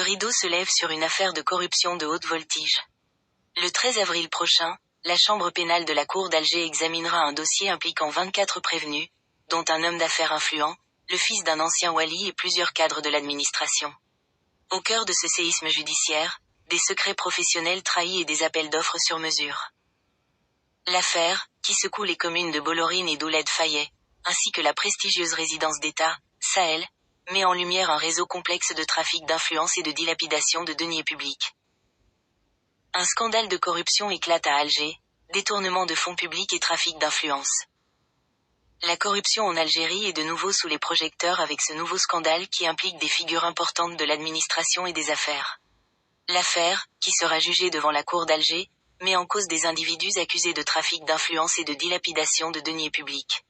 rideau se lève sur une affaire de corruption de haute voltige. Le 13 avril prochain, la chambre pénale de la Cour d'Alger examinera un dossier impliquant 24 prévenus, dont un homme d'affaires influent, le fils d'un ancien wali et plusieurs cadres de l'administration. Au cœur de ce séisme judiciaire, des secrets professionnels trahis et des appels d'offres sur mesure. L'affaire, qui secoue les communes de Bollorine et d'Ouled Fayet, ainsi que la prestigieuse résidence d'État, Sahel, met en lumière un réseau complexe de trafic d'influence et de dilapidation de deniers publics. Un scandale de corruption éclate à Alger, détournement de fonds publics et trafic d'influence. La corruption en Algérie est de nouveau sous les projecteurs avec ce nouveau scandale qui implique des figures importantes de l'administration et des affaires. L'affaire, qui sera jugée devant la Cour d'Alger, met en cause des individus accusés de trafic d'influence et de dilapidation de deniers publics.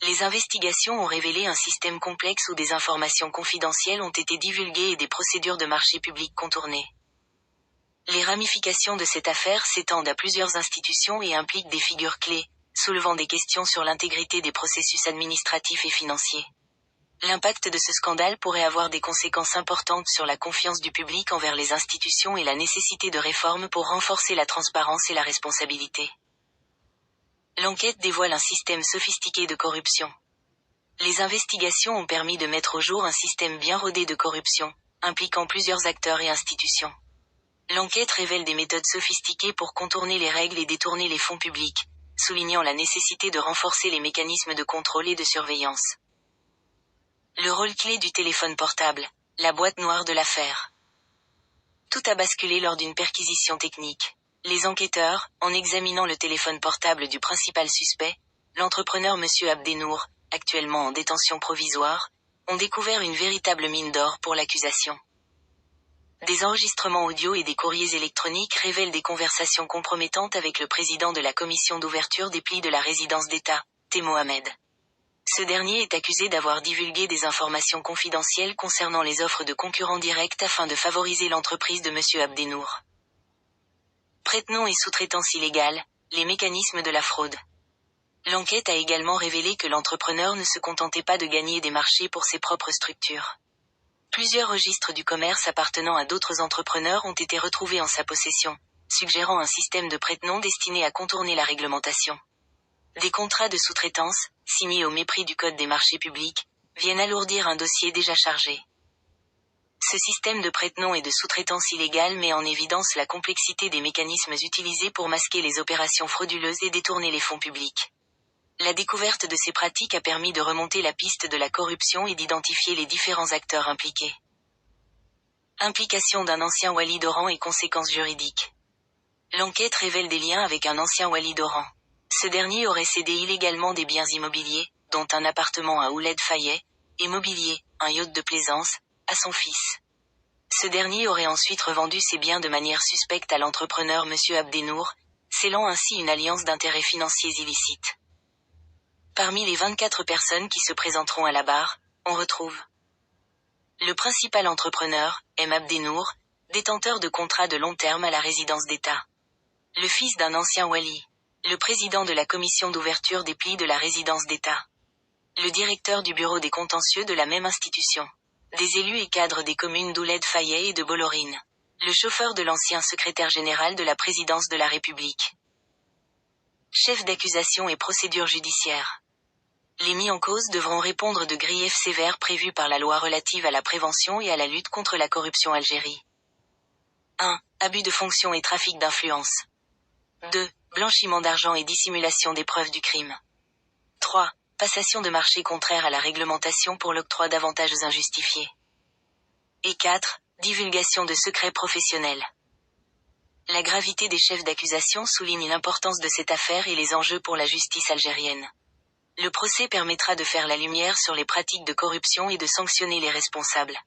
Les investigations ont révélé un système complexe où des informations confidentielles ont été divulguées et des procédures de marché public contournées. Les ramifications de cette affaire s'étendent à plusieurs institutions et impliquent des figures clés, soulevant des questions sur l'intégrité des processus administratifs et financiers. L'impact de ce scandale pourrait avoir des conséquences importantes sur la confiance du public envers les institutions et la nécessité de réformes pour renforcer la transparence et la responsabilité. L'enquête dévoile un système sophistiqué de corruption. Les investigations ont permis de mettre au jour un système bien rodé de corruption, impliquant plusieurs acteurs et institutions. L'enquête révèle des méthodes sophistiquées pour contourner les règles et détourner les fonds publics, soulignant la nécessité de renforcer les mécanismes de contrôle et de surveillance. Le rôle clé du téléphone portable, la boîte noire de l'affaire. Tout a basculé lors d'une perquisition technique. Les enquêteurs, en examinant le téléphone portable du principal suspect, l'entrepreneur M. Abdenour, actuellement en détention provisoire, ont découvert une véritable mine d'or pour l'accusation. Des enregistrements audio et des courriers électroniques révèlent des conversations compromettantes avec le président de la commission d'ouverture des plis de la résidence d'État, T. Mohamed. Ce dernier est accusé d'avoir divulgué des informations confidentielles concernant les offres de concurrents directs afin de favoriser l'entreprise de M. Abdenour. Prête-nom et sous-traitance illégale, les mécanismes de la fraude. L'enquête a également révélé que l'entrepreneur ne se contentait pas de gagner des marchés pour ses propres structures. Plusieurs registres du commerce appartenant à d'autres entrepreneurs ont été retrouvés en sa possession, suggérant un système de prête-nom destiné à contourner la réglementation. Des contrats de sous-traitance, signés au mépris du Code des marchés publics, viennent alourdir un dossier déjà chargé. Ce système de prête-nom et de sous-traitance illégale met en évidence la complexité des mécanismes utilisés pour masquer les opérations frauduleuses et détourner les fonds publics. La découverte de ces pratiques a permis de remonter la piste de la corruption et d'identifier les différents acteurs impliqués. Implication d'un ancien wali d'Oran et conséquences juridiques. L'enquête révèle des liens avec un ancien wali d'Oran. Ce dernier aurait cédé illégalement des biens immobiliers, dont un appartement à Ouled Fayet, et mobilier, un yacht de plaisance, à son fils. Ce dernier aurait ensuite revendu ses biens de manière suspecte à l'entrepreneur M. Abdenour, scellant ainsi une alliance d'intérêts financiers illicites. Parmi les 24 personnes qui se présenteront à la barre, on retrouve le principal entrepreneur, M. Abdenour, détenteur de contrats de long terme à la résidence d'État. Le fils d'un ancien wali. Le président de la commission d'ouverture des plis de la résidence d'État. Le directeur du bureau des contentieux de la même institution. Des élus et cadres des communes d'Ouled Fayet et de Bollorine. Le chauffeur de l'ancien secrétaire général de la présidence de la République. Chef d'accusation et procédure judiciaire. Les mis en cause devront répondre de griefs sévères prévus par la loi relative à la prévention et à la lutte contre la corruption Algérie. 1. Abus de fonction et trafic d'influence. 2. Blanchiment d'argent et dissimulation des preuves du crime. 3. Passation de marché contraire à la réglementation pour l'octroi d'avantages injustifiés. Et 4. Divulgation de secrets professionnels. La gravité des chefs d'accusation souligne l'importance de cette affaire et les enjeux pour la justice algérienne. Le procès permettra de faire la lumière sur les pratiques de corruption et de sanctionner les responsables.